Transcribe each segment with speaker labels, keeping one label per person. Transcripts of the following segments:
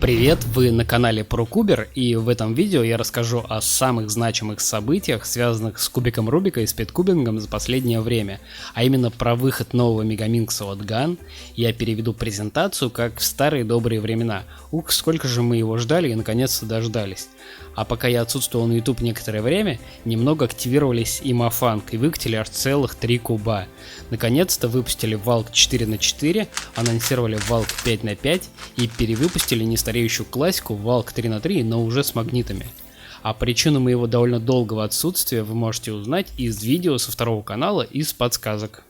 Speaker 1: Привет, вы на канале ProCuber, и в этом видео я расскажу о самых значимых событиях, связанных с кубиком Рубика и спидкубингом за последнее время, а именно про выход нового мегаминкса от GAN. Я переведу презентацию как в старые добрые времена. Ух, сколько же мы его ждали и наконец-то дождались. А пока я отсутствовал на YouTube некоторое время, немного активировались и Mofang и выкатили аж целых 3 куба. Наконец-то выпустили Valk 4×4, анонсировали Valk 5×5 и перевыпустили нестареющую классику Valk 3×3, но уже с магнитами. А причину моего довольно долгого отсутствия вы можете узнать из видео со второго канала из подсказок.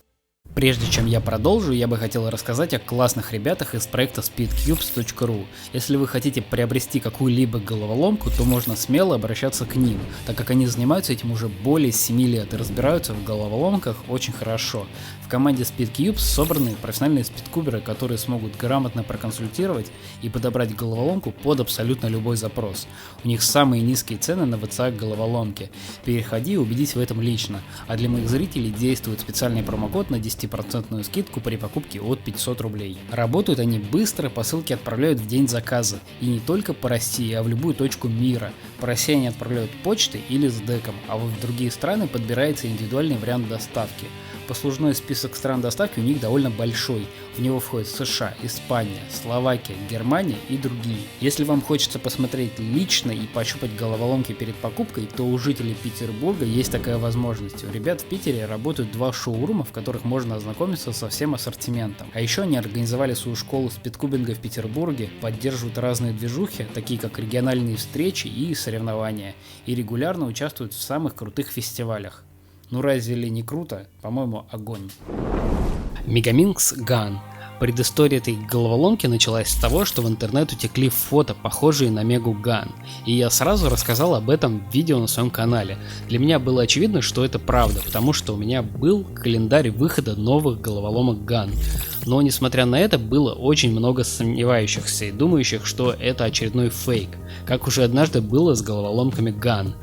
Speaker 1: Прежде чем я продолжу, я бы хотел рассказать о классных rебятах из проекта speedcubes.ru. Если вы хотите приобрести какую-либо головоломку, то можно смело обращаться к ним, так как они занимаются этим уже более 7 лет и разбираются в головоломках очень хорошо. В команде SpeedCubes собраны профессиональные спидкуберы, которые смогут грамотно проконсультировать и подобрать головоломку под абсолютно любой запрос. У них самые низкие цены на VCA головоломки. Переходи и убедись в этом лично. А для моих зрителей действует специальный промокод на 10% скидку при покупке от 500 рублей. Работают они быстро, посылки отправляют в день заказа. И не только по России, а в любую точку мира. По России они отправляют почтой или с деком, а вот в другие страны подбирается индивидуальный вариант доставки. Послужной список стран доставки у них довольно большой. В него входят США, Испания, Словакия, Германия и другие. Если вам хочется посмотреть лично и пощупать головоломки перед покупкой, то у жителей Петербурга есть такая возможность. У ребят в Питере работают 2 шоурума, в которых можно ознакомиться со всем ассортиментом. А еще они организовали свою школу спидкубинга в Петербурге, поддерживают разные движухи, такие как региональные встречи и соревнования, и регулярно участвуют в самых крутых фестивалях. Ну разве ли не круто? По-моему, огонь. Мегаминкс GAN. Предыстория этой головоломки началась с того, что в интернет утекли фото, похожие на Мегу GAN, и я сразу рассказал об этом в видео на своем канале. Для меня было очевидно, что это правда, потому что у меня был календарь выхода новых головоломок GAN. Но несмотря на это, было очень много сомневающихся и думающих, что это очередной фейк, как уже однажды было с головоломками GAN.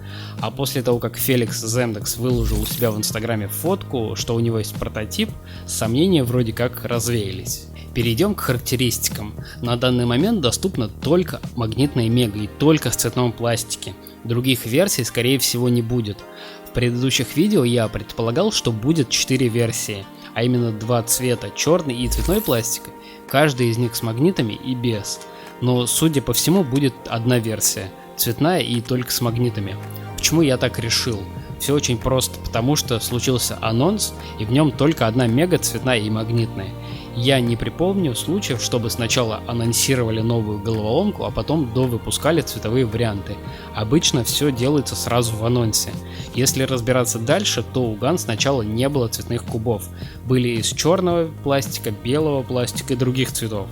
Speaker 1: А после того, как Феликс Земдекс выложил у себя в инстаграме фотку, что у него есть прототип, сомнения вроде как развеялись. Перейдем к характеристикам. На данный момент доступна только магнитная Мега и только в цветном пластике. Других версий скорее всего не будет. В предыдущих видео я предполагал, что будет 4 версии, а именно 2 цвета, черный и цветной пластик, каждый из них с магнитами и без. Но судя по всему будет одна версия, цветная и только с магнитами. Почему я так решил? Все очень просто, потому что случился анонс, и в нем только одна Мега цветная и магнитная. Я не припомню случаев, чтобы сначала анонсировали новую головоломку, а потом довыпускали цветовые варианты. Обычно все делается сразу в анонсе. Если разбираться дальше, то у GAN сначала не было цветных кубов. Были из черного пластика, белого пластика и других цветов.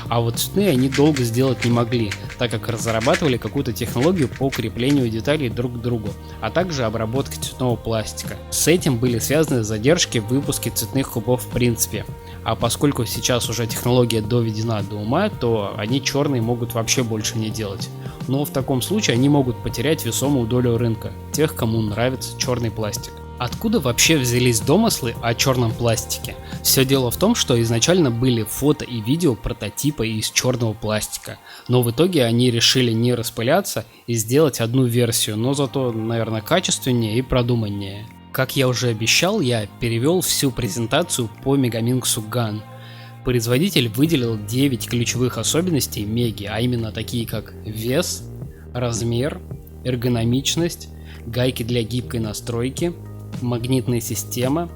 Speaker 1: А вот цветные они долго сделать не могли, так как разрабатывали какую-то технологию по креплению деталей друг к другу, а также обработке цветного пластика. С этим были связаны задержки в выпуске цветных кубов в принципе. А поскольку сейчас уже технология доведена до ума, то они черные могут вообще больше не делать. Но в таком случае они могут потерять весомую долю рынка, тех, кому нравится черный пластик. Откуда вообще взялись домыслы о черном пластике? Все дело в том, что изначально были фото и видео прототипа из черного пластика, но в итоге они решили не распыляться и сделать одну версию, но зато, наверное, качественнее и продуманнее. Как я уже обещал, я перевел всю презентацию по мегаминксу GAN. Производитель выделил 9 ключевых особенностей Меги, а именно такие как вес, размер, эргономичность, гайки для гибкой настройки, магнитная система,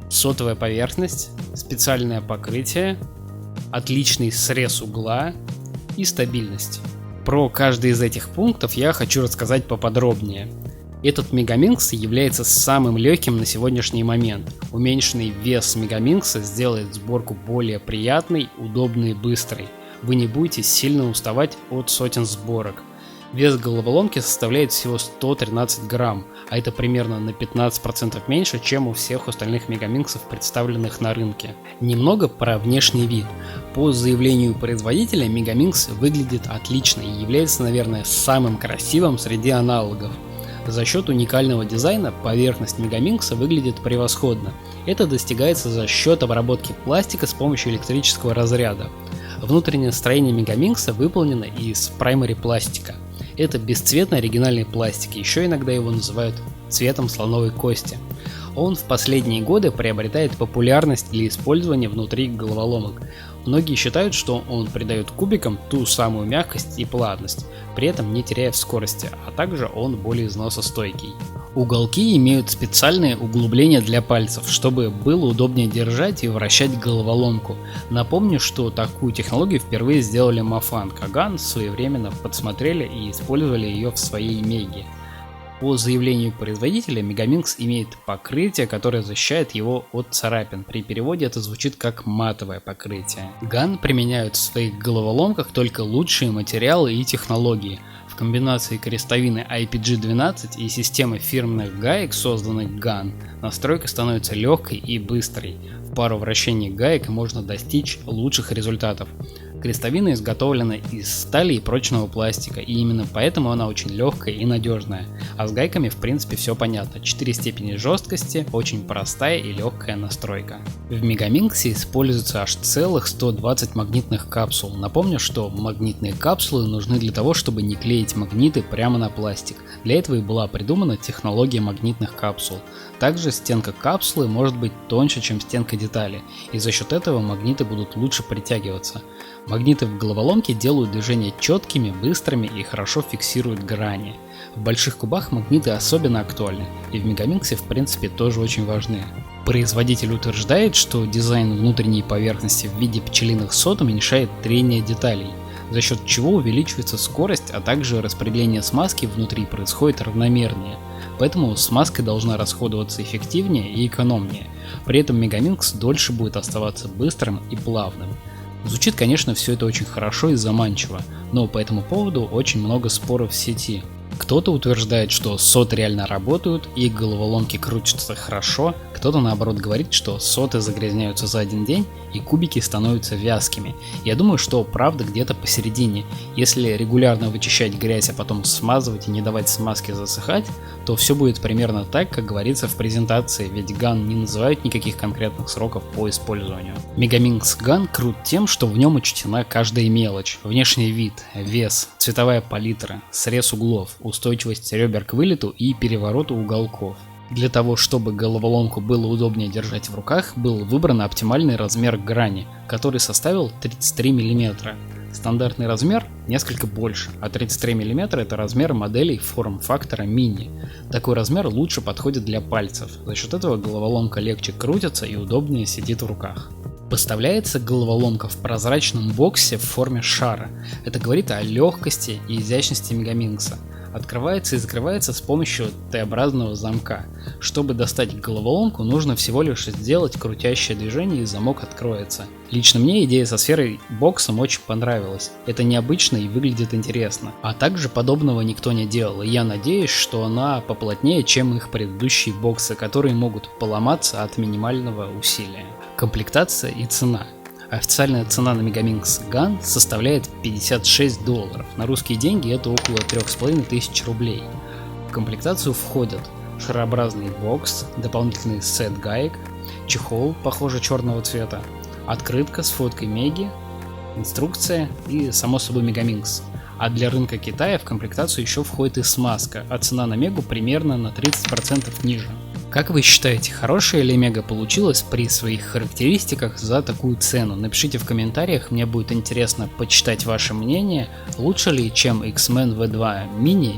Speaker 1: сотовая поверхность, специальное покрытие, отличный срез угла и стабильность. Про каждый из этих пунктов я хочу рассказать поподробнее. Этот мегаминкс является самым легким на сегодняшний момент. Уменьшенный вес мегаминкса сделает сборку более приятной, удобной и быстрой. Вы не будете сильно уставать от сотен сборок. Вес головоломки составляет всего 113 грамм, а это примерно на 15% меньше, чем у всех остальных мегаминксов, представленных на рынке. Немного про внешний вид. По заявлению производителя, мегаминкс выглядит отлично и является, наверное, самым красивым среди аналогов. За счет уникального дизайна поверхность мегаминкса выглядит превосходно. Это достигается за счет обработки пластика с помощью электрического разряда. Внутреннее строение Мегаминкса выполнено из праймари пластика. Это бесцветный оригинальный пластик, еще иногда его называют цветом слоновой кости. Он в последние годы приобретает популярность для использования внутри головоломок. Многие считают, что он придает кубикам ту самую мягкость и плавность, при этом не теряя в скорости, а также он более износостойкий. Уголки имеют специальные углубления для пальцев, чтобы было удобнее держать и вращать головоломку. Напомню, что такую технологию впервые сделали Mafang, а Gun своевременно подсмотрели и использовали ее в своей Меге. По заявлению производителя, Megaminx имеет покрытие, которое защищает его от царапин. При переводе это звучит как матовое покрытие. Gun применяют в своих головоломках только лучшие материалы и технологии. В комбинации крестовины IPG-12 и системы фирменных гаек, созданных Gun, настройка становится легкой и быстрой. В пару вращений гаек можно достичь лучших результатов. Крестовина изготовлена из стали и прочного пластика, и именно поэтому она очень легкая и надежная. А с гайками в принципе все понятно. 4 степени жесткости, очень простая и легкая настройка. В Megaminx используется аж целых 120 магнитных капсул. Напомню, что магнитные капсулы нужны для того, чтобы не клеить магниты прямо на пластик. Для этого и была придумана технология магнитных капсул. Также стенка капсулы может быть тоньше, чем стенка детали, и за счет этого магниты будут лучше притягиваться. Магниты в головоломке делают движения четкими, быстрыми и хорошо фиксируют грани. В больших кубах магниты особенно актуальны, и в Megaminx в принципе тоже очень важны. Производитель утверждает, что дизайн внутренней поверхности в виде пчелиных сот уменьшает трение деталей, за счет чего увеличивается скорость, а также распределение смазки внутри происходит равномернее. Поэтому смазка должна расходоваться эффективнее и экономнее. При этом Megaminx дольше будет оставаться быстрым и плавным. Звучит, конечно, все это очень хорошо и заманчиво, но по этому поводу очень много споров в сети. Кто-то утверждает, что соты реально работают и головоломки крутятся хорошо, кто-то наоборот говорит, что соты загрязняются за один день и кубики становятся вязкими. Я думаю, что правда где-то посередине. Если регулярно вычищать грязь, а потом смазывать и не давать смазке засыхать, то все будет примерно так, как говорится в презентации, ведь Gun не называют никаких конкретных сроков по использованию. Megaminx Gun крут тем, что в нем учтена каждая мелочь: внешний вид, вес, цветовая палитра, срез углов, устойчивость ребер к вылету и перевороту уголков. Для того, чтобы головоломку было удобнее держать в руках, был выбран оптимальный размер грани, который составил 33 мм. Стандартный размер несколько больше, а 33 мм это размер моделей форм-фактора мини. Такой размер лучше подходит для пальцев, за счет этого головоломка легче крутится и удобнее сидит в руках. Поставляется головоломка в прозрачном боксе в форме шара. Это говорит о легкости и изящности Megaminx. Открывается и закрывается с помощью Т-образного замка. Чтобы достать головоломку, нужно всего лишь сделать крутящее движение, и замок откроется. Лично мне идея со сферой боксом очень понравилась. Это необычно и выглядит интересно. А также подобного никто не делал, и я надеюсь, что она поплотнее, чем их предыдущие боксы, которые могут поломаться от минимального усилия. Комплектация и цена. Официальная цена на Megaminx Gun составляет $56. На русские деньги это около 3500 рублей. В комплектацию входят шарообразный бокс, дополнительный сет гаек, чехол, похоже черного цвета, открытка с фоткой Меги, инструкция и само собой Megaminx. А для рынка Китая в комплектацию еще входит и смазка, а цена на Мегу примерно на 30% ниже. Как вы считаете, хорошая ли Мега получилась при своих характеристиках за такую цену? Напишите в комментариях, мне будет интересно почитать ваше мнение, лучше ли, чем X-Men V2 Mini.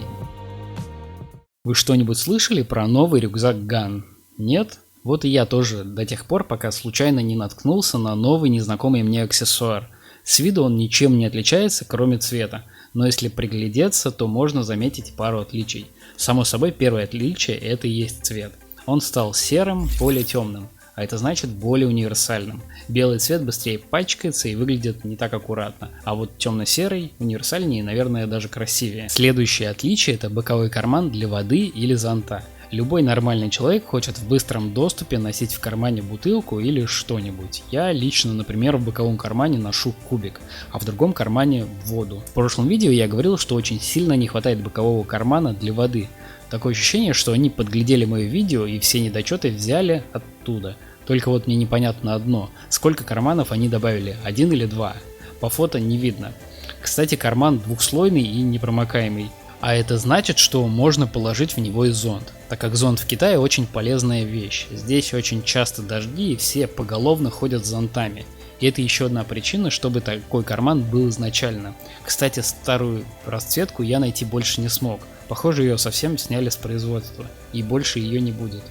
Speaker 1: Вы что-нибудь слышали про новый рюкзак Gun? Нет? Вот и я тоже до тех пор, пока случайно не наткнулся на новый незнакомый мне аксессуар. С виду он ничем не отличается, кроме цвета, но если приглядеться, то можно заметить пару отличий. Само собой, первое отличие – это и есть цвет. Он стал серым, более темным, а это значит более универсальным. Белый цвет быстрее пачкается и выглядит не так аккуратно, а вот темно-серый универсальнее и, наверное, даже красивее. Следующее отличие – это боковой карман для воды или зонта. Любой нормальный человек хочет в быстром доступе носить в кармане бутылку или что-нибудь. Я лично, например, в боковом кармане ношу кубик, а в другом кармане воду. В прошлом видео я говорил, что очень сильно не хватает бокового кармана для воды. Такое ощущение, что они подглядели мое видео и все недочеты взяли оттуда. Только вот мне непонятно одно, сколько карманов они добавили, 1 или 2? по фото не видно. Кстати, карман двухслойный и непромокаемый. А это значит, что можно положить в него и зонт, так как зонт в Китае очень полезная вещь. Здесь очень часто дожди и все поголовно ходят с зонтами. И это еще одна причина, чтобы такой карман был изначально. Кстати, старую расцветку я найти больше не смог. Похоже, ее совсем сняли с производства, и больше ее не будет.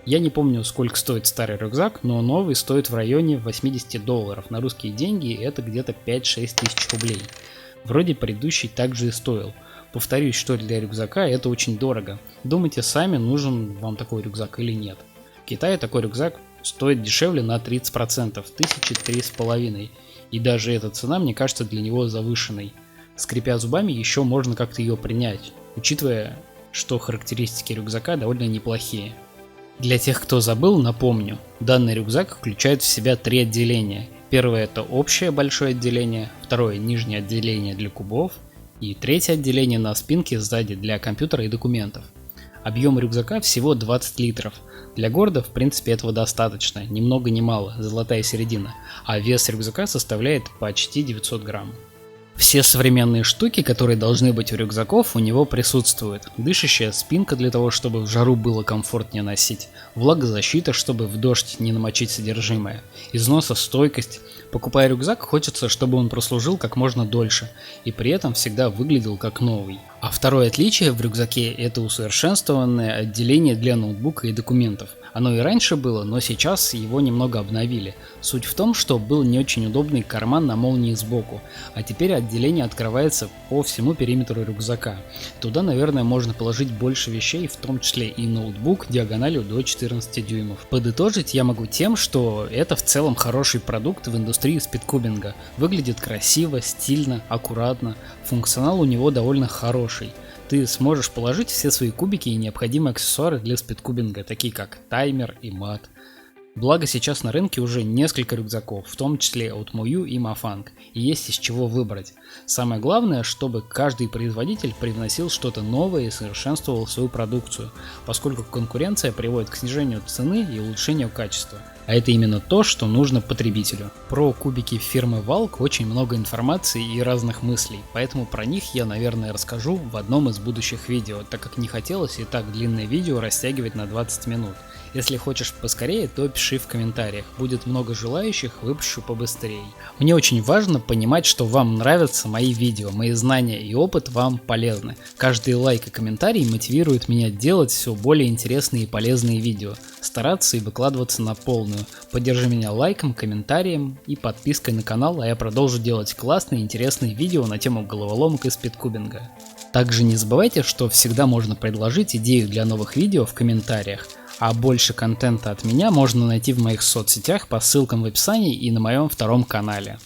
Speaker 1: Я не помню, сколько стоит старый рюкзак, но новый стоит в районе $80. На русские деньги это где-то 5-6 тысяч рублей. Вроде предыдущий также и стоил. Повторюсь, что для рюкзака это очень дорого. Думайте сами, нужен вам такой рюкзак или нет. В Китае такой рюкзак стоит дешевле на 30%, 3,5 тысячи. И даже эта цена мне кажется для него завышенной. Скрипя зубами, еще можно как-то ее принять, учитывая, что характеристики рюкзака довольно неплохие. Для тех, кто забыл, напомню, данный рюкзак включает в себя 3 отделения. Первое — это общее большое отделение, второе — нижнее отделение для кубов, и третье отделение на спинке сзади для компьютера и документов. Объем рюкзака всего 20 литров. Для города, в принципе, этого достаточно, ни много ни мало, золотая середина, а вес рюкзака составляет почти 900 грамм. Все современные штуки, которые должны быть у рюкзаков, у него присутствуют. Дышащая спинка для того, чтобы в жару было комфортнее носить, влагозащита, чтобы в дождь не намочить содержимое, износостойкость. Покупая рюкзак, хочется, чтобы он прослужил как можно дольше и при этом всегда выглядел как новый. А второе отличие в рюкзаке — это усовершенствованное отделение для ноутбука и документов. Оно и раньше было, но сейчас его немного обновили. Суть в том, что был не очень удобный карман на молнии сбоку, а теперь отделение открывается по всему периметру рюкзака. Туда, наверное, можно положить больше вещей, в том числе и ноутбук диагональю до 14 дюймов. Подытожить я могу тем, что это в целом хороший продукт в индустрии спидкубинга. Выглядит красиво, стильно, аккуратно, функционал у него довольно хороший. Ты сможешь положить все свои кубики и необходимые аксессуары для спидкубинга, такие как таймер и мат. Благо сейчас на рынке уже несколько рюкзаков, в том числе от Мою и Мафанг, и есть из чего выбрать. Самое главное, чтобы каждый производитель привносил что-то новое и совершенствовал свою продукцию, поскольку конкуренция приводит к снижению цены и улучшению качества. А это именно то, что нужно потребителю. Про кубики фирмы Valk очень много информации и разных мыслей, поэтому про них я, наверное, расскажу в одном из будущих видео, так как не хотелось и так длинное видео растягивать на 20 минут. Если хочешь поскорее, то пиши в комментариях, будет много желающих, выпущу побыстрее. Мне очень важно понимать, что вам нравятся мои видео, мои знания и опыт вам полезны. Каждый лайк и комментарий мотивирует меня делать все более интересные и полезные видео, стараться и выкладываться на полную. Поддержи меня лайком, комментарием и подпиской на канал, а я продолжу делать классные и интересные видео на тему головоломок и спидкубинга. Также не забывайте, что всегда можно предложить идею для новых видео в комментариях, а больше контента от меня можно найти в моих соцсетях по ссылкам в описании и на моем втором канале.